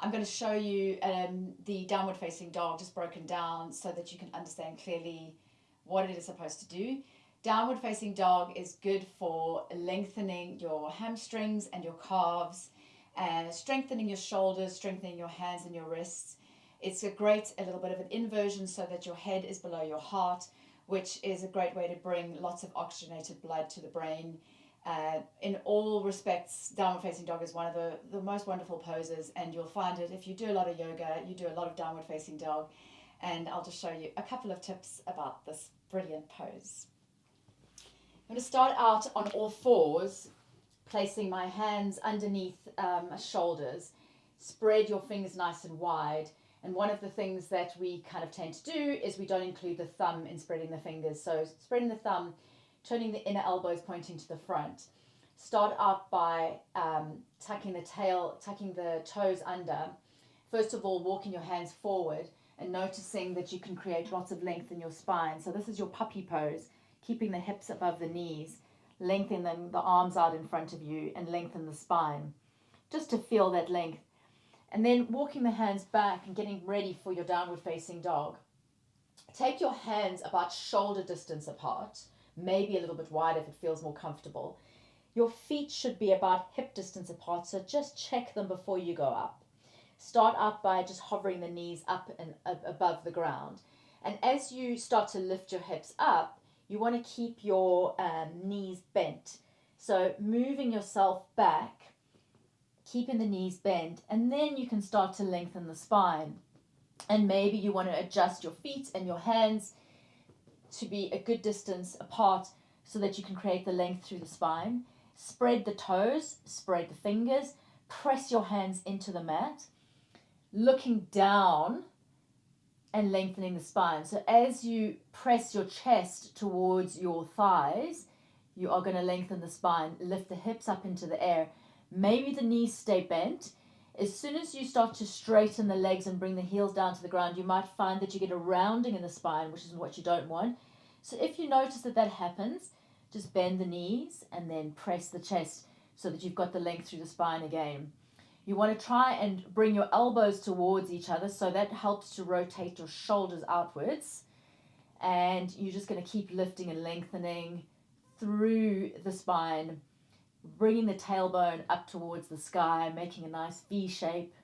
I'm going to show you the downward facing dog just broken down so that you can understand clearly what it is supposed to do. Downward facing dog is good for lengthening your hamstrings and your calves, strengthening your shoulders, strengthening your hands and your wrists. It's a little bit of an inversion so that your head is below your heart, which is a great way to bring lots of oxygenated blood to the brain. In all respects, downward facing dog is one of the most wonderful poses, and you'll find it if you do a lot of yoga, you do a lot of downward facing dog. And I'll just show you a couple of tips about this brilliant pose. I'm going to start out on all fours, placing my hands underneath my shoulders. Spread your fingers nice and wide. And one of the things that we kind of tend to do is we don't include the thumb in spreading the fingers. So spreading the thumb, turning the inner elbows pointing to the front. Start out by tucking the toes under. First of all, walking your hands forward and noticing that you can create lots of length in your spine. So this is your puppy pose, keeping the hips above the knees, lengthen the arms out in front of you and lengthen the spine, just to feel that length. And then walking the hands back and getting ready for your downward facing dog. Take your hands about shoulder distance apart, maybe a little bit wider if it feels more comfortable. Your feet should be about hip distance apart, so just check them before you go up. Start out by just hovering the knees up and above the ground. And as you start to lift your hips up, you want to keep your knees bent. So moving yourself back, keeping the knees bent, and then you can start to lengthen the spine. And maybe you want to adjust your feet and your hands to be a good distance apart so that you can create the length through the spine. Spread the toes, spread the fingers, press your hands into the mat, looking down and lengthening the spine. So as you press your chest towards your thighs, you are going to lengthen the spine, lift the hips up into the air. Maybe the knees stay bent. As soon as you start to straighten the legs and bring the heels down to the ground, you might find that you get a rounding in the spine, which is what you don't want. So if you notice that happens, just bend the knees and then press the chest so that you've got the length through the spine again. You want to try and bring your elbows towards each other, so that helps to rotate your shoulders outwards. And you're just going to keep lifting and lengthening through the spine, bringing the tailbone up towards the sky, making a nice V shape,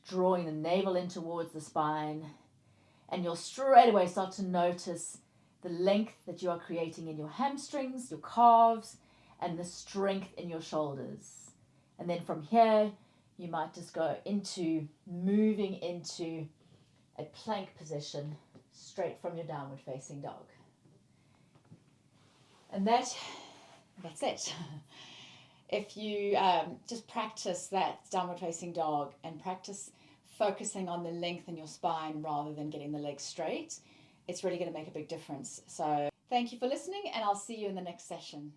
drawing the navel in towards the spine. And you'll straight away start to notice the length that you are creating in your hamstrings, your calves, and the strength in your shoulders. And then from here, you might just go into moving into a plank position straight from your downward facing dog. And that's it. If you just practice that downward facing dog and practice focusing on the length in your spine rather than getting the legs straight, it's really going to make a big difference. So thank you for listening, and I'll see you in the next session.